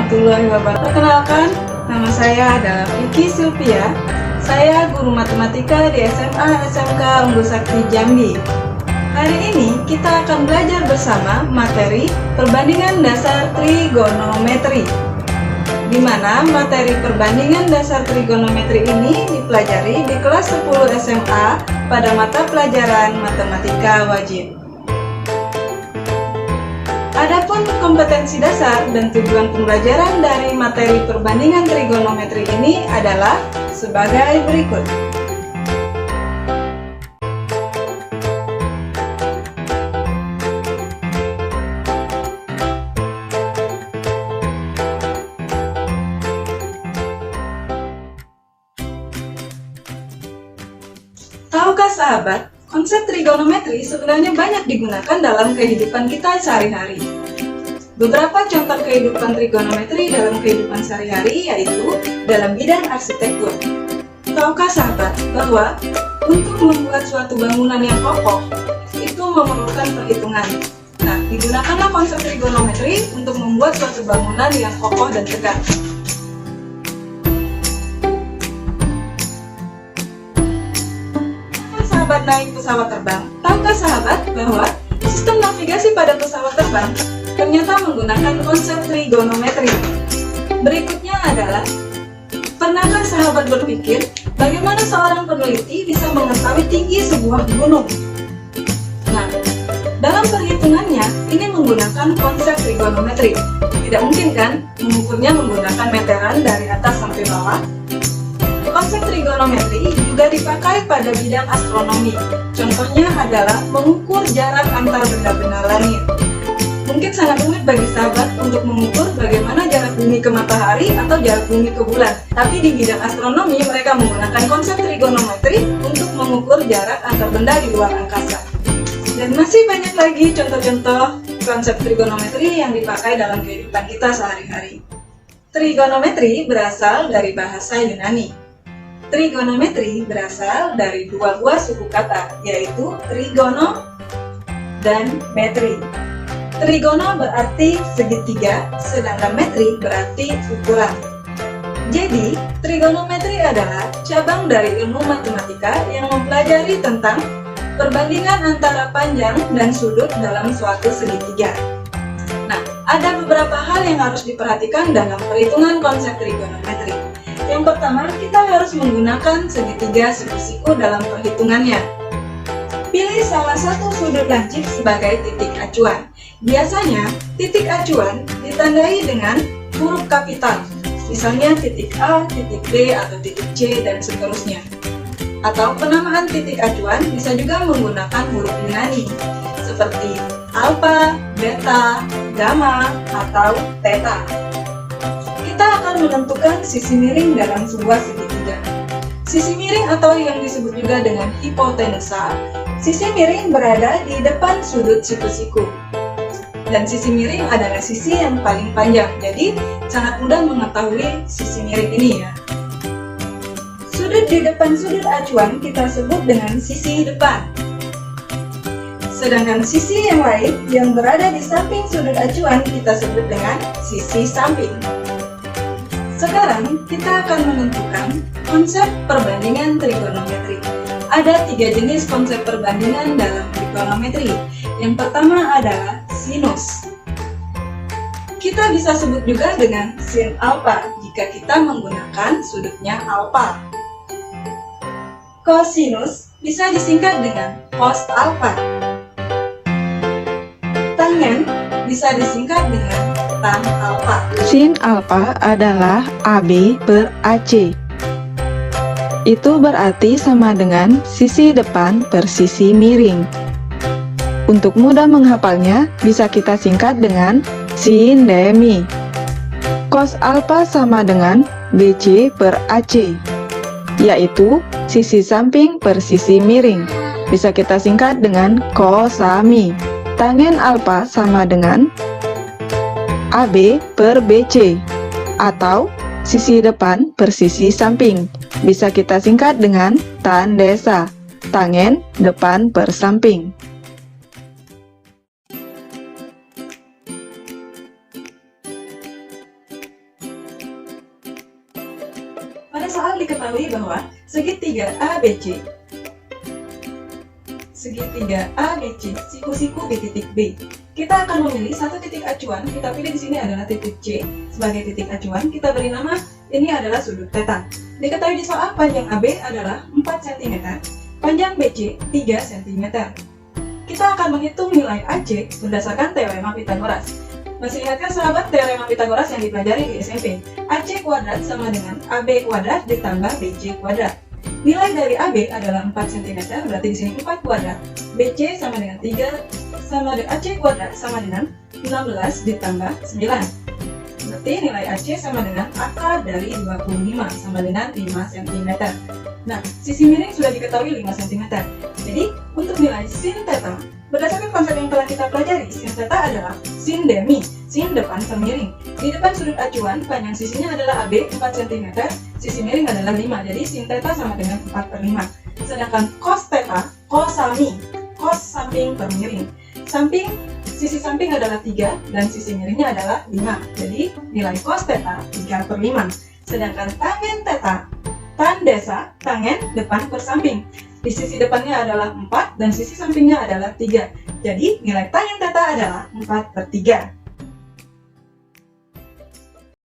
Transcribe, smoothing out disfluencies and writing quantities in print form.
warahmatullahi wabarakatuh. Perkenalkan, nama saya adalah Vicky Sylvia. Saya guru matematika di SMA SMK Unggul Sakti Jambi. Hari ini kita akan belajar bersama materi perbandingan dasar trigonometri, di mana materi perbandingan dasar trigonometri ini dipelajari di kelas 10 SMA pada mata pelajaran matematika wajib. Adapun kompetensi dasar dan tujuan pembelajaran dari materi perbandingan trigonometri ini adalah sebagai berikut. Tahukah sahabat, konsep trigonometri sebenarnya banyak digunakan dalam kehidupan kita sehari-hari. Beberapa contoh kehidupan trigonometri dalam kehidupan sehari-hari yaitu dalam bidang arsitektur. Tahukah sahabat bahwa untuk membuat suatu bangunan yang kokoh itu memerlukan perhitungan. Nah, digunakanlah konsep trigonometri untuk membuat suatu bangunan yang kokoh dan tegak. Sahabat naik pesawat terbang, tahukah sahabat bahwa sistem navigasi pada pesawat terbang ternyata menggunakan konsep trigonometri? Berikutnya adalah, pernahkah sahabat berpikir bagaimana seorang peneliti bisa mengetahui tinggi sebuah gunung? Nah, dalam perhitungannya ini menggunakan konsep trigonometri. Tidak mungkin kan mengukurnya menggunakan meteran dari atas sampai bawah? Konsep trigonometri juga dipakai pada bidang astronomi. Contohnya adalah mengukur jarak antar benda-benda langit. Mungkin sangat rumit bagi sahabat untuk mengukur bagaimana jarak bumi ke matahari atau jarak bumi ke bulan. Tapi di bidang astronomi mereka menggunakan konsep trigonometri untuk mengukur jarak antar benda di luar angkasa. Dan masih banyak lagi contoh-contoh konsep trigonometri yang dipakai dalam kehidupan kita sehari-hari. Trigonometri berasal dari bahasa Yunani. Trigonometri berasal dari dua buah suku kata, yaitu trigono dan metri. Trigono berarti segitiga, sedangkan metri berarti ukuran. Jadi, trigonometri adalah cabang dari ilmu matematika yang mempelajari tentang perbandingan antara panjang dan sudut dalam suatu segitiga. Nah, ada beberapa hal yang harus diperhatikan dalam perhitungan konsep trigonometri. Yang pertama, kita harus menggunakan segitiga siku-siku dalam perhitungannya. Pilih salah satu sudut lancip sebagai titik acuan. Biasanya, titik acuan ditandai dengan huruf kapital, misalnya titik A, titik B, atau titik C, dan seterusnya. Atau penamaan titik acuan bisa juga menggunakan huruf Yunani, seperti alfa, beta, gamma, atau theta. Kita akan menentukan sisi miring dalam sebuah segitiga. Sisi miring atau yang disebut juga dengan hipotenusa, sisi miring berada di depan sudut siku-siku. Dan sisi miring adalah sisi yang paling panjang, jadi sangat mudah mengetahui sisi miring ini ya. Sudut di depan sudut acuan kita sebut dengan sisi depan. Sedangkan sisi yang lain yang berada di samping sudut acuan kita sebut dengan sisi samping. Sekarang kita akan menentukan konsep perbandingan trigonometri. Ada 3 jenis konsep perbandingan dalam trigonometri. Yang pertama adalah sinus. Kita bisa sebut juga dengan sin alfa jika kita menggunakan sudutnya alfa. Kosinus bisa disingkat dengan cos alfa. Tangen bisa disingkat dengan tan alfa. Sin alfa adalah AB per AC. Itu berarti sama dengan sisi depan per sisi miring. Untuk mudah menghafalnya, bisa kita singkat dengan sin demi. Cos alfa sama dengan BC per AC, yaitu sisi samping per sisi miring. Bisa kita singkat dengan cosami. Tangen alfa sama dengan AB per BC, atau sisi depan per sisi samping. Bisa kita singkat dengan tan desa. Tangen depan per samping. soal diketahui bahwa segitiga ABC siku-siku di titik B. Kita akan memilih satu titik acuan, kita pilih di sini adalah titik C sebagai titik acuan, kita beri nama ini adalah sudut theta. Diketahui di soal panjang AB adalah 4 cm, panjang BC 3 cm. Kita akan menghitung nilai AC berdasarkan teorema Pythagoras. Masih ingatkah sahabat teorema Pythagoras yang dipelajari di SMP? AC kuadrat sama dengan AB kuadrat ditambah BC kuadrat. Nilai dari AB adalah 4 cm, berarti di sini 4 kuadrat. BC sama dengan 3, sama dengan AC kuadrat sama dengan 16 ditambah 9. Berarti nilai AC sama dengan akar dari 25 sama dengan 5 cm. Nah, sisi miring sudah diketahui 5 cm. Jadi, untuk nilai sin theta, berdasarkan konsep yang telah kita pelajari, sin theta adalah sin demi, sin depan per miring. Di depan sudut acuan, panjang sisinya adalah AB 4 cm, sisi miring adalah 5, jadi sin theta sama dengan 4/5. Sedangkan cos theta, cos samping per miring. Sisi samping adalah 3 dan sisi miringnya adalah 5, jadi nilai cos theta 3/5. Sedangkan tangen theta, tan desa, tangen depan per samping. Di sisi depannya adalah 4 dan sisi sampingnya adalah 3. Jadi nilai tangen theta adalah 4/3.